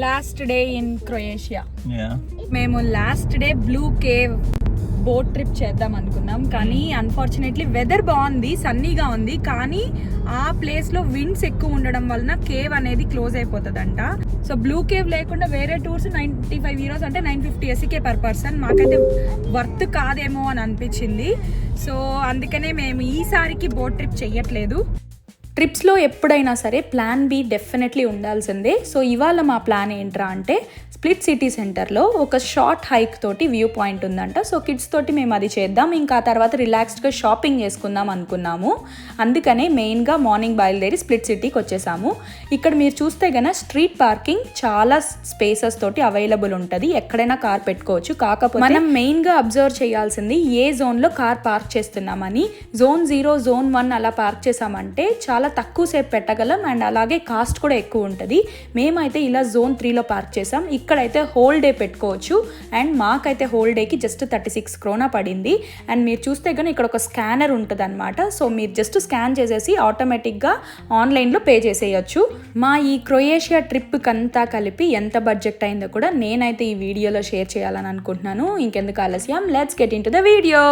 Last day in Croatia. మేము last day blue cave boat trip చేద్దాం అనుకున్నాం, కానీ అన్ఫార్చునేట్లీ వెదర్ బాగుంది, సన్నీగా ఉంది, కానీ ఆ ప్లేస్లో విండ్స్ ఎక్కువ ఉండడం వలన కేవ్ అనేది క్లోజ్ అయిపోతుందంట. సో బ్లూ కేవ్ లేకుండా వేరే టూర్స్ 95 euros అంటే 950 SEK పర్ పర్సన్. మాకైతే వర్త్ కాదేమో అని అనిపించింది. సో అందుకనే మేము ఈసారికి బోట్ ట్రిప్ చెయ్యట్లేదు. ట్రిప్స్లో ఎప్పుడైనా సరే ప్లాన్ బి డెఫినెట్లీ ఉండాల్సిందే. సో ఇవాళ మా ప్లాన్ ఏంట్రా అంటే స్ప్లిట్ సిటీ సెంటర్లో ఒక షార్ట్ హైక్ తోటి వ్యూ పాయింట్ ఉందంట. సో కిడ్స్ తోటి మేము అది చేద్దాం, ఇంకా తర్వాత రిలాక్స్డ్గా షాపింగ్ చేసుకుందాం అనుకున్నాము. అందుకనే మెయిన్గా మార్నింగ్ బయలుదేరి స్ప్లిట్ సిటీకి వచ్చేసాము. ఇక్కడ మీరు చూస్తే గన స్ట్రీట్ పార్కింగ్ చాలా స్పేసెస్ తోటి అవైలబుల్ ఉంటుంది, ఎక్కడైనా కార్ పెట్టుకోవచ్చు. కాకపోతే మనం మెయిన్గా అబ్జర్వ్ చేయాల్సింది ఏ జోన్లో కార్ పార్క్ చేస్తున్నామని. జోన్ 0, జోన్ 1 అలా పార్క్ చేసామంటే చాలా తక్కువ సేపు పెట్టగలం అండ్ అలాగే కాస్ట్ కూడా ఎక్కువ ఉంటుంది. మేమైతే ఇలా జోన్ 3లో పార్క్ చేసాం. ఇక్కడైతే హోల్ డే పెట్టుకోవచ్చు అండ్ మాకైతే హోల్ డేకి జస్ట్ 36 krona పడింది. అండ్ మీరు చూస్తే కానీ ఇక్కడ ఒక స్కానర్ ఉంటుంది అనమాట. సో మీరు జస్ట్ స్కాన్ చేసేసి ఆటోమేటిక్గా ఆన్లైన్లో పే చేసేయచ్చు. మా ఈ క్రొయేషియా ట్రిప్కి అంతా కలిపి ఎంత బడ్జెట్ అయిందో కూడా నేనైతే ఈ వీడియోలో షేర్ చేయాలని అనుకుంటున్నాను. ఇంకెందుకు ఆలస్యం, let's get in to the video.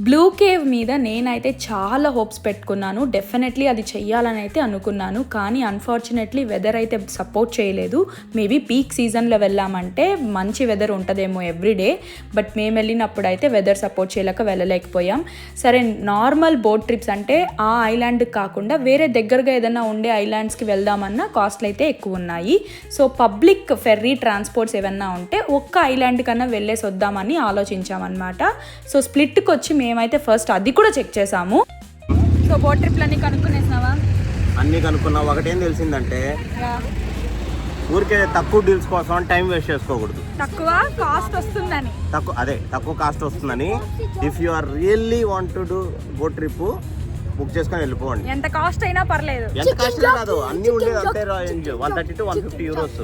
Blue cave మీద నేనైతే చాలా హోప్స్ పెట్టుకున్నాను, డెఫినెట్లీ అది చెయ్యాలని అయితే అనుకున్నాను. కానీ అన్ఫార్చునేట్లీ వెదర్ అయితే సపోర్ట్ చేయలేదు. మేబీ పీక్ సీజన్లో వెళ్ళామంటే మంచి వెదర్ ఉంటుందేమో ఎవ్రీడే, బట్ మేము వెళ్ళినప్పుడు అయితే వెదర్ సపోర్ట్ చేయలేక వెళ్ళలేకపోయాం. సరే, నార్మల్ బోట్ ట్రిప్స్ అంటే ఆ ఐలాండ్కి కాకుండా వేరే దగ్గరగా ఏదైనా ఉండే ఐలాండ్స్కి వెళ్దామన్నా కాస్ట్లు అయితే ఎక్కువ ఉన్నాయి. సో పబ్లిక్ ఫెర్రీ ట్రాన్స్పోర్ట్స్ ఏమన్నా ఉంటే ఒక్క ఐలాండ్ కన్నా వెళ్ళేసి వద్దామని ఆలోచించామన్నమాట. సో స్ప్లిట్కి వచ్చి మేమైతే ఫస్ట్ అది కూడా చెక్ చేసాము. సో బోట్ ట్రిప్లు అన్ని కనుక్కునేసినావా? అన్ని కనుక్కున్నా. ఒకటేం తెలిసిందంటే ఊరికే తక్కువ డీల్స్ కోసం టైం వేస్ట్ చేసుకోకూడదు. తక్కువ కాస్ట్ వస్తుందని, తక్కువ కాస్ట్ వస్తుందని. If you are really want to do boat trip book చేసుకొని వెళ్ళిపోండి. ఎంత కాస్ట్ అయినా పర్లేదు. ఎంత కాస్ట్ కాదు, అన్ని ఉండేది అంతే రేంజ్ 130 to 150 euros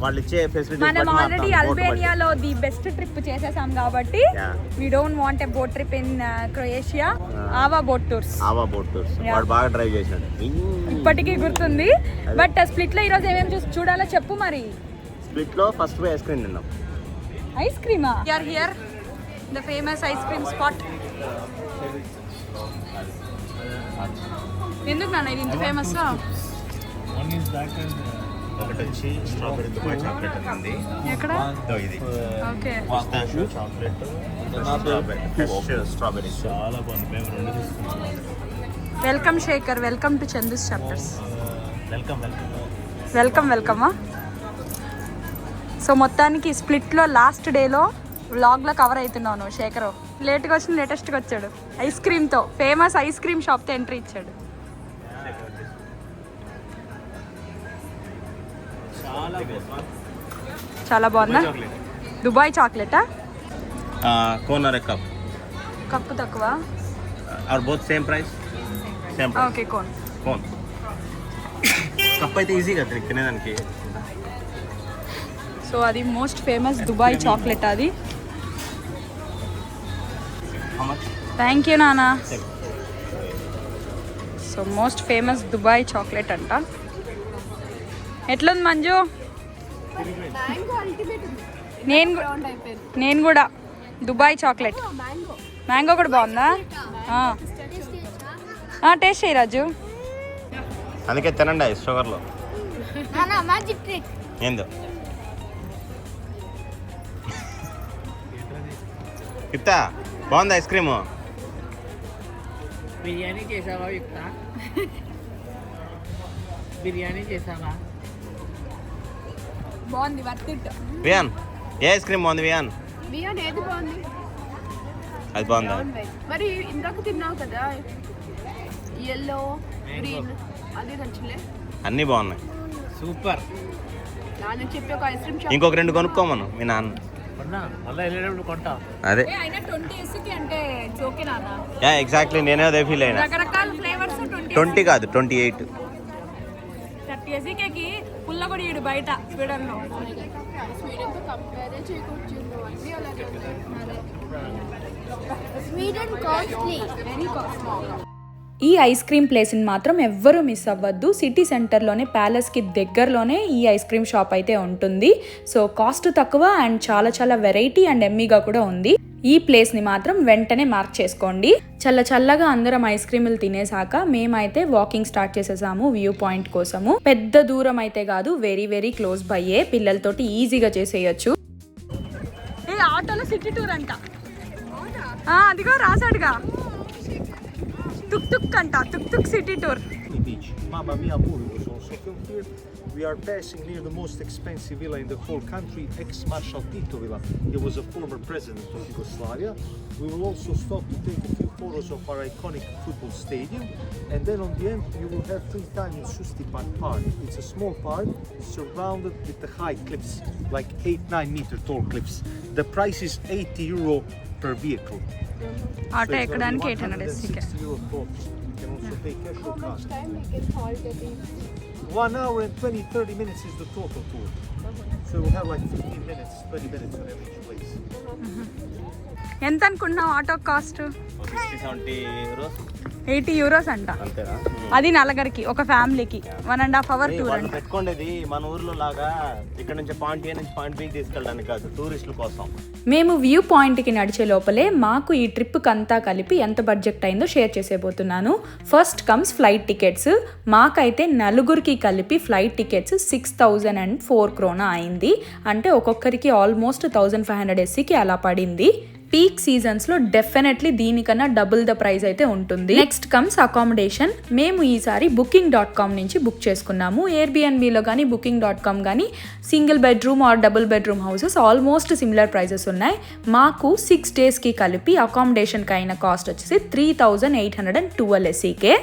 వాళ్ళు ఇచ్చే ఫెసిలిటీ. మనం ఆల్రెడీ అల్బేనియాలో ది బెస్ట్ ట్రిప్ చేసేసాం కాబట్టి we don't want a boat trip in Croatia. ఆవా బోట్ టూర్స్ వాడు బాగా డ్రైవ్ చేశాడు, ఇప్పటికీ గుర్తుంది. బట్ స్ప్లిట్ లో ఈ రోజు ఏమేమి చూడాలో చెప్పు మరి. స్ప్లిట్ లో ఫస్ట్ ఐస్ క్రీమ్ తిన్నాం. ఐస్ క్రీమా? We are here the famous ice cream spot. ఎందుకు నాన్న ఇది ఇంత ఫేమస్? ఒకటి వచ్చి స్ట్రాబెరీ దుబాయ్ చాక్లెట్ ఉంది. ఎక్కడ? ఇది ఓకే, పిస్తాషియో చాక్లెట్, స్ట్రాబెరీ చాలా బాగుంది. మేము రెండు తీసుకున్నాం. Welcome Shekhar, welcome to Chandu's Chapters. Welcome. So మొత్తానికి స్ప్లిట్లో లాస్ట్ డేలో వ్లాగ్లో కవర్ అవుతున్నాను. శేఖర్ లేట్గా వచ్చి లేటెస్ట్గా వచ్చాడు ఐస్ క్రీమ్తో. ఫేమస్ ఐస్ క్రీమ్ షాప్తో ఎంట్రీ ఇచ్చాడు. చాలా బాగుందా? దుబాయ్ చాక్లెటా? Cone or cup? కప్పు తక్కువ or both same price? Okay, cone. Cup అయితే ఈజీగా తినేదానికి. సో అది మోస్ట్ ఫేమస్ దుబాయ్ చాక్లెట్. అది థ్యాంక్ యూ నానా. So most famous Dubai chocolate అంట. ఎట్లుంది మంజు? నేను కూడా దుబాయ్ చాక్లెట్. మ్యాంగో కూడా బాగుందా? టేస్ట్ చేయి రాజు. అందుకే తినండి షుగర్లో. ఏందో ఇత్తా బాగుంది ఐస్ క్రీము. బిర్యానీ చేసావా యుక్త? బిర్యానీ చేసావా? బాగుంది, worth it. Wiaan, A ice cream బాగుంది వియాన్? ఏది బాగుంది? అది బాగుందా? మరి ఇందాక తిన్నావు కదా ఎల్లో గ్రీన్, అది నచ్చలే? అన్నీ బాగున్నాయి, సూపర్. నాన్న చెప్పి ఒక ఐస్ క్రీమ్ షాప్ ఇంకొక 2 కొనుక్కోమను మీ నాన్న. అదే ఎగ్జాక్ట్లీ నేనే అదే ఫీల్ అయినా. రకరకాల ఫ్లేవర్స్ 20 కాదు 28. 30 SEKకి పుల్ల కూడా ఈడు బయట స్వీడన్లో. స్వీడన్తో కంపేర్ చేయకూడదు, అన్నీ అలాగే ఉన్నాయి. Sweden costly, very costly. ఈ ఐస్ క్రీమ్ ప్లేస్ని మాత్రం ఎవ్వరూ మిస్ అవ్వద్దు. సిటీ సెంటర్లోనే ప్యాలెస్కి దగ్గరలోనే ఈ ఐస్ క్రీమ్ షాప్ అయితే ఉంటుంది. సో కాస్ట్ తక్కువ అండ్ చాలా చాలా వెరైటీ అండ్ ఎమ్మీగా కూడా ఉంది. ఈ ప్లేస్ని మాత్రం వెంటనే మార్క్ చేసుకోండి. చల్లగా అందరం ఐస్ క్రీములు తినేసాక మేమైతే వాకింగ్ స్టార్ట్ చేసేసాము వ్యూ పాయింట్ కోసము. పెద్ద దూరం అయితే కాదు, వెరీ వెరీ క్లోజ్ బయ్యే, పిల్లలతోటి ఈజీగా చేసేయచ్చు. ఏ ఆటోలో సిటీ టూర్ అంట, అదిగో రాసాడుగా, టుక్ టుక్ అంట, tuk tuk city tour. Mamma Mia movie was also filmed here. We are passing near the most expensive villa in the whole country, ex-Marshal Tito Villa. He was a former president of Yugoslavia. We will also stop to take a few photos of our iconic football stadium. And then on the end, you will have free time in Sustipan Park. It's a small park surrounded with the high cliffs, like 8-9 meter tall cliffs. The price is €80 per vehicle. Auto ఎక్కడానికి 860 €860 for. You can also pay cash or How card. much time we can halt at each? 1 hour and 20-30 minutes is the total tour. So we'll have like 15 minutes, 20 minutes on every place. ఎంత అనుకున్నావు auto cost? 60-70 euros. €80 అంట. అంతేనా? అది నలుగురికి, ఒక ఫ్యామిలీకి 1.5 hour tour వాళ్ళు అంట. పెట్టుకోండి మన ఊర్లో లాగా ఇక్కడ నుంచి పాయింట్ ఏ నుంచి పాయింట్ బి తీసుకెళ్ళడానికి కాదు, టూరిస్టుల కోసం. మేము వ్యూ పాయింట్కి నడిచే లోపలే మాకు ఈ ట్రిప్కి అంతా కలిపి ఎంత బడ్జెట్ అయిందో షేర్ చేసేబోతున్నాను. First comes flight tickets. మాకైతే నలుగురికి కలిపి ఫ్లైట్ టికెట్స్ 6004 krona అయింది. అంటే ఒక్కొక్కరికి ఆల్మోస్ట్ 1500 SCకి అలా పడింది. పీక్ సీజన్స్లో డెఫినెట్లీ దీనికన్నా డబుల్ ద ప్రైస్ అయితే ఉంటుంది. Next comes accommodation. మేము ఈసారి booking.com నుంచి బుక్ చేసుకున్నాము. ఎయిర్బిఎన్బిలో కానీ booking.com కానీ single bedroom or double bedroom houses almost similar prices ఉన్నాయి. మాకు 6 daysకి కలిపి అకామిడేషన్కి అయిన కాస్ట్ వచ్చేసి 3812 SCకే.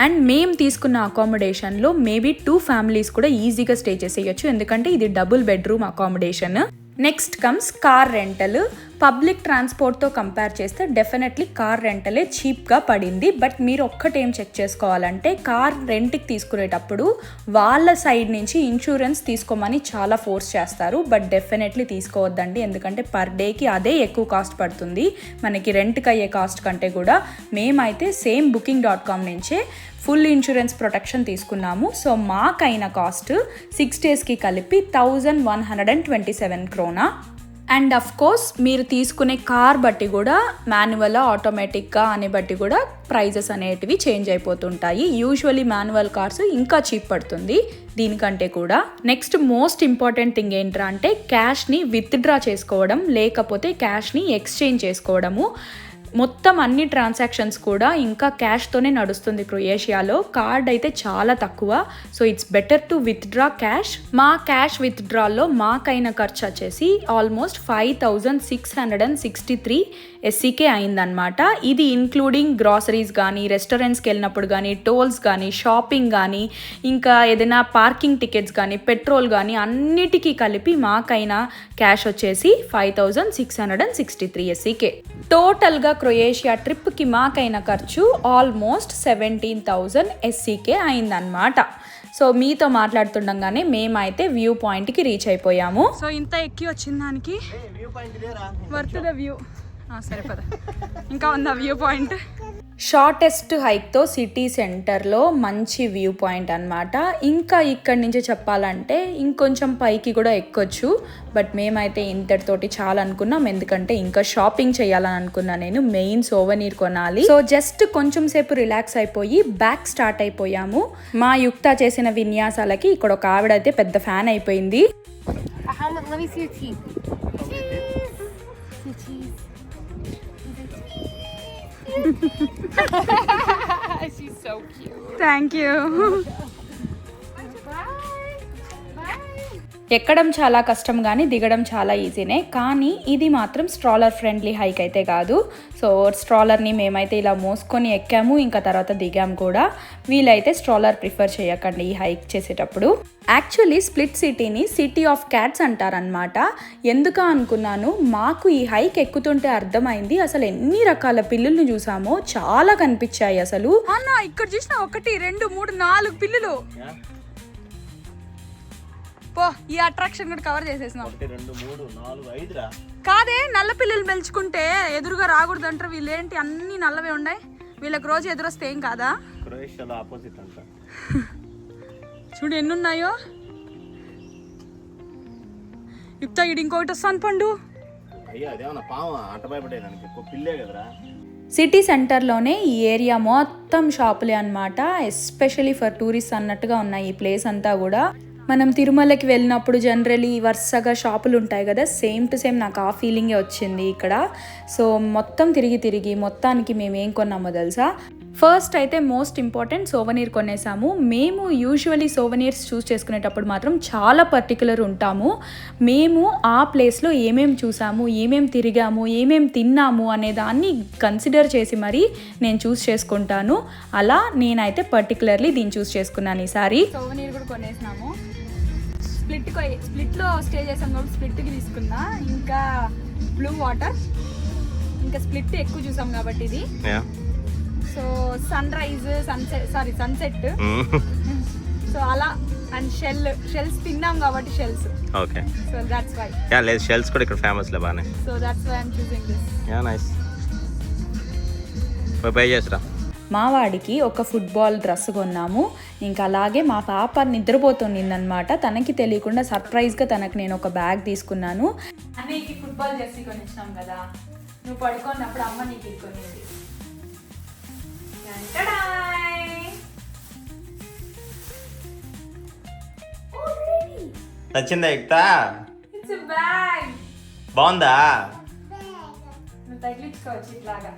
అండ్ మేము తీసుకున్న అకామిడేషన్లో మేబీ 2 families కూడా ఈజీగా స్టే చేసేయచ్చు, ఎందుకంటే ఇది double bedroom accommodation. Next comes car rental. Public ట్రాన్స్పోర్ట్తో కంపేర్ చేస్తే డెఫినెట్లీ కార్ రెంటలే చీప్గా పడింది. బట్ మీరు ఒక్కటేం చెక్ చేసుకోవాలంటే కార్ రెంట్కి తీసుకునేటప్పుడు వాళ్ళ సైడ్ నుంచి ఇన్సూరెన్స్ తీసుకోమని చాలా ఫోర్స్ చేస్తారు. బట్ డెఫినెట్లీ తీసుకోవద్దండి, ఎందుకంటే పర్ డేకి అదే ఎక్కువ కాస్ట్ పడుతుంది మనకి రెంట్కి అయ్యే కాస్ట్ కంటే కూడా. మేమైతే సేమ్ booking.com నుంచే ఫుల్ ఇన్సూరెన్స్ ప్రొటెక్షన్ తీసుకున్నాము. సో మాకైన కాస్ట్ 6 daysకి కలిపి 1127 krona. అండ్ అఫ్ కోర్స్ మీరు తీసుకునే కార్ బట్టి కూడా మాన్యువల్ ఆటోమేటిక్గా అనే బట్టి కూడా ప్రైజెస్ అనేటివి చేంజ్ అయిపోతుంటాయి. యూజువలీ మాన్యువల్ కార్స్ ఇంకా చీప్ పడుతుంది దీనికంటే కూడా. నెక్స్ట్ మోస్ట్ ఇంపార్టెంట్ థింగ్ ఏంట్రా అంటే క్యాష్ని విత్డ్రా చేసుకోవడం, లేకపోతే క్యాష్ని ఎక్స్చేంజ్ చేసుకోవడము. మొత్తం అన్ని ట్రాన్సాక్షన్స్ కూడా ఇంకా క్యాష్తోనే నడుస్తుంది క్రొయేషియాలో. కార్డ్ అయితే చాలా తక్కువ. So it's better to withdraw cash. మా క్యాష్ విత్డ్రాల్లో మాకైన ఖర్చు వచ్చేసి ఆల్మోస్ట్ 5663 SCకే అయిందనమాట. ఇది ఇంక్లూడింగ్ గ్రాసరీస్ కానీ, రెస్టారెంట్స్కి వెళ్ళినప్పుడు కానీ, టోల్స్ కానీ, షాపింగ్ కానీ, ఇంకా ఏదైనా పార్కింగ్ టికెట్స్ కానీ, పెట్రోల్ కానీ అన్నిటికీ కలిపి మాకైన క్యాష్ వచ్చేసి 5663 SCకే. టోటల్గా క్రొయేషియా ట్రిప్కి మాకైన ఖర్చు ఆల్మోస్ట్ 17,000 SCకే అయిందనమాట. సో మీతో మాట్లాడుతుండగానే మేమైతే వ్యూ పాయింట్కి రీచ్ అయిపోయాము. సో ఇంత ఎక్కి వచ్చిన దానికి వర్త్ ద వ్యూ. సరే పద, ఇంకా ఉందా వ్యూ పాయింట్. షార్టెస్ట్ హైక్తో సిటీ సెంటర్లో మంచి వ్యూ పాయింట్ అనమాట. ఇంకా ఇక్కడి నుంచి చెప్పాలంటే ఇంకొంచెం పైకి కూడా ఎక్కొచ్చు. బట్ మేమైతే ఇంతటితోటి చాలా అనుకున్నాం, ఎందుకంటే ఇంకా షాపింగ్ చేయాలని అనుకున్నా నేను. మెయిన్ సోవనీర్ కొనాలి. సో జస్ట్ కొంచెం సేపు రిలాక్స్ అయిపోయి బ్యాక్ స్టార్ట్ అయిపోయాము. మా యుక్త చేసిన విన్యాసాలకి ఇక్కడ ఒక ఆవిడ అయితే పెద్ద ఫ్యాన్ అయిపోయింది. Let me see your teeth. She's so cute. Thank you. ఎక్కడం చాలా కష్టం కానీ దిగడం చాలా ఈజీనే. కానీ ఇది మాత్రం స్ట్రాలర్ ఫ్రెండ్లీ హైక్ అయితే కాదు. సో స్ట్రాలర్ని మేమైతే ఇలా మోసుకొని ఎక్కాము, ఇంకా తర్వాత దిగాము కూడా. వీలైతే స్ట్రాలర్ ప్రిఫర్ చేయకండి ఈ హైక్ చేసేటప్పుడు. యాక్చువల్లీ స్ప్లిట్ సిటీని సిటీ ఆఫ్ క్యాట్స్ అంటారనమాట. ఎందుకు అనుకున్నాను, మాకు ఈ హైక్ ఎక్కుతుంటే అర్థమైంది అసలు ఎన్ని రకాల పిల్లుల్ని చూసామో. చాలా కనిపించాయి అసలు. అన్న ఇక్కడ చూసిన 1 2 3 4 పిల్లులు. పో, ఈ అట్రాక్షన్ కూడా కవర్ చేసేసినాం. 1 2 3 4 5 రా. కాదే, నల్ల పిల్లలు పెంచుకుంటే ఎదురుగా రాకూడదు అంటారు. వీళ్ళేంటి అన్ని నల్లవే ఉన్నాయి. వీళ్ళకి రోజు ఎదురొస్తే ఏం కాదా? క్రొయేషియాలో ఆపోజిట్ అంట. చూడు ఎన్ని ఉన్నాయో. యుక్త ఇడు ఇంకొకటి వస్తాను పండు. అయ్యో అదేమన్నా పాము ఆట భయపడేదానికి పిల్లే కదరా. సిటీ సెంటర్లోనే ఈ ఏరియా మొత్తం షాపులే అనమాట. ఎస్పెషలీ ఫర్ టూరిస్ట్ అన్నట్టుగా ఉన్నాయి ఈ ప్లేస్ అంతా కూడా. మనం తిరుమలకి వెళ్ళినప్పుడు జనరలీ వరుసగా షాపులు ఉంటాయి కదా, సేమ్ టు సేమ్ నాకు ఆ ఫీలింగే వచ్చింది ఇక్కడ. సో మొత్తం తిరిగి మొత్తానికి మేము ఏం కొన్నామో తెలుసా? ఫస్ట్ అయితే మోస్ట్ ఇంపార్టెంట్ సోవనీర్ కొనేసాము. మేము యూజువలీ సోవనీర్స్ చూస్ చేసుకునేటప్పుడు మాత్రం చాలా పర్టికులర్ ఉంటాము. మేము ఆ ప్లేస్లో ఏమేమి చూసాము, ఏమేమి తిరిగాము, ఏమేమి తిన్నాము అనే దాన్ని కన్సిడర్ చేసి మరి నేను చూస్ చేసుకుంటాను. అలా నేనైతే పర్టికులర్లీ దీన్ని చూస్ చేసుకున్నాను ఈసారి. సోవనీర్ కూడా కొనేసాము. స్ప్లిట్లో స్టే చేసాం కాబట్టి స్ప్లిట్కి తీసుకున్నా. ఇంకా బ్లూ వాటర్, ఇంకా స్ప్లిట్ ఎక్కువ చూసాం కాబట్టి ఇది. So sunrise, sunset, so అలా. అండ్ షెల్స్ తిన్నాం కాబట్టి shells. Okay. So that's why. Yeah లేదు షెల్స్ కూడా ఇక్కడ ఫేమస్ లే బానే. So that's why I am choosing this. Yeah nice. Bye చేస్తా. మా వాడికి ఒక ఫుట్బాల్ డ్రెస్ కొన్నాము. ఇంకా అలాగే మా పాప నిద్రపోతుందన్నమాట. తనకి తెలియకుండా సర్ప్రైజ్గా తనకు నేను ఒక బ్యాగ్ తీసుకున్నాను. అన్నయ్యకి ఫుట్బాల్ జెర్సీ కొనిచ్చినాం కదా, నువ్వు పడుకున్నప్పుడు అమ్మ నీకు ఇది కొనింది. నచ్చిందా యుక్తా? It's a bag. బాగుందా? నువ్వు తగిలించుకోవచ్చు ఇట్లాగా.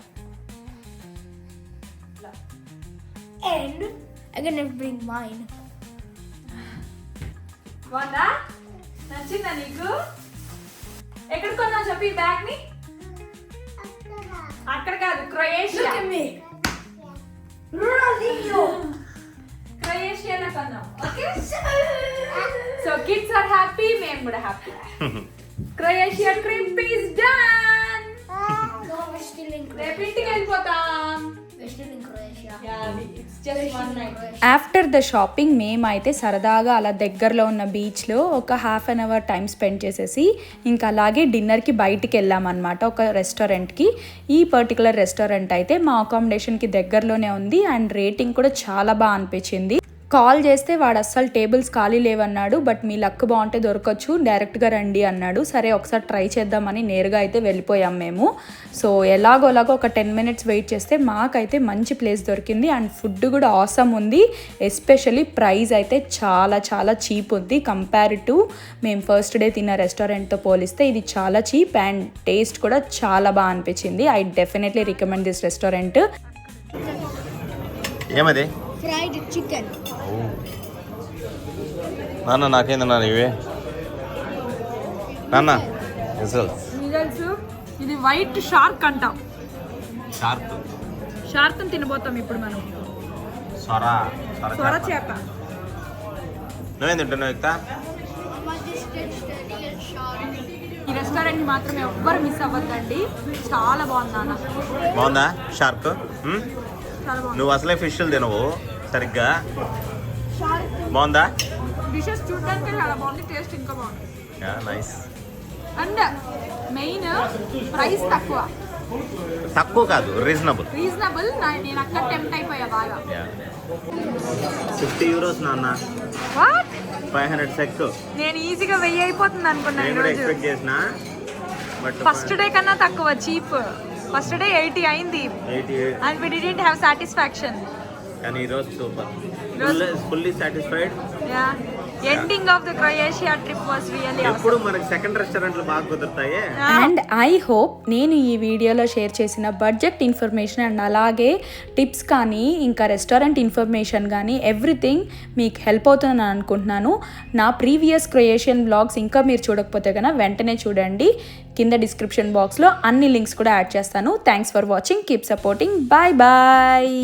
And I'm gonna bring mine. బాగుందా? నచ్చిందా నీకు? ఎక్కడ కొన్నావు చెప్పు ఈ బ్యాగ్ ని? అక్కడ కాదు, క్రొయేషియా. క్రొయేషియాలో కొన్నాం. Okay, so kids are happy, మేము కూడా happy. Croatia trip is done. No, we're still in రేపు ఇంటికి వెళ్ళిపోతాం. We're still in Croatia. After the shopping మేమైతే సరదాగా అలా దగ్గరలో ఉన్న బీచ్లో ఒక half an hour time spend చేసేసి ఇంకా అలాగే డిన్నర్కి బయటికి వెళ్ళామన్నమాట ఒక రెస్టారెంట్కి. ఈ పర్టికులర్ రెస్టారెంట్ అయితే మా అకామిడేషన్కి దగ్గరలోనే ఉంది అండ్ రేటింగ్ కూడా చాలా బాగా అనిపించింది. కాల్ చేస్తే వాడు అస్సలు టేబుల్స్ ఖాళీ లేవన్నాడు. బట్ మీ లక్ బాగుంటే దొరకచ్చు, డైరెక్ట్గా రండి అన్నాడు. సరే ఒకసారి ట్రై చేద్దామని నేరుగా అయితే వెళ్ళిపోయాం మేము. సో ఎలాగోలాగో ఒక 10 minutes వెయిట్ చేస్తే మాకైతే మంచి ప్లేస్ దొరికింది అండ్ ఫుడ్ కూడా ఆసమ్ ఉంది. ఎస్పెషల్లీ ప్రైస్ అయితే చాలా చాలా చీప్ ఉంది కంపేర్ టు మేము ఫస్ట్ డే తిన్న రెస్టారెంట్తో పోలిస్తే ఇది చాలా చీప్ అండ్ టేస్ట్ కూడా చాలా బాగా అనిపించింది. I definitely recommend this restaurant. ఏమది? Fried chicken. నాన్న నాకేందన్నా ఇవే నాన్న రిజల్ట్స్. ఇది వైట్ షార్క్ అంటాం. షార్క్ షార్క్ తినబోతాం ఇప్పుడు మనం. సొర చేప. నువ్వేం తింటున్నావు యుక్త? ఈ రెస్టారెంట్ మాత్రం ఎవ్వరు మిస్ అవ్వద్దండి, చాలా బాగుంది నాన్న. బాగుందా షార్క్? చాలా బాగుంది. నువ్వు అసలే ఫిష్లు తినవు సరిగ్గా. బాగుందా? డిషెస్ చూడడానికి చాలా బాగుంది, టేస్ట్ ఇంకా బాగుంది. నైస్. అండ్ మెయిన్ ప్రైస్ తక్కువ కాదు, రీజనబుల్. నేను అక్కడ టెంప్ట్ అయిపోయా బాగా. 50 euros నాన్న. వాట్? 500 సెక్. నేను ఈజీగా 1000 అయిపోతుంది అనుకున్నా నేను కూడా ఎక్స్పెక్ట్ చేసిన. బట్ ఫస్ట్ డే కన్నా తక్కువ, చీప్. ఫస్ట్ డే 80 అయింది 88. And we didn't have satisfaction. కానీ ఈరోజు super, fully satisfied. Yeah, ending of the Croatia trip was really awesome. ఎప్పుడు మనకి సెకండ్ రెస్టారెంట్లు బాగా కుదురుతాయి. అండ్ ఐ హోప్ నేను ఈ వీడియోలో షేర్ చేసిన బడ్జెట్ ఇన్ఫర్మేషన్ అండ్ అలాగే టిప్స్ కానీ ఇంకా రెస్టారెంట్ ఇన్ఫర్మేషన్ కానీ ఎవ్రీథింగ్ మీకు హెల్ప్ అవుతుందని అనుకుంటున్నాను. నా ప్రీవియస్ క్రొయేషియన్ బ్లాగ్స్ ఇంకా మీరు చూడకపోతే కనుక వెంటనే చూడండి. కింద డిస్క్రిప్షన్ బాక్స్లో అన్ని లింక్స్ కూడా యాడ్ చేస్తాను. Thanks for watching, keep supporting, bye bye.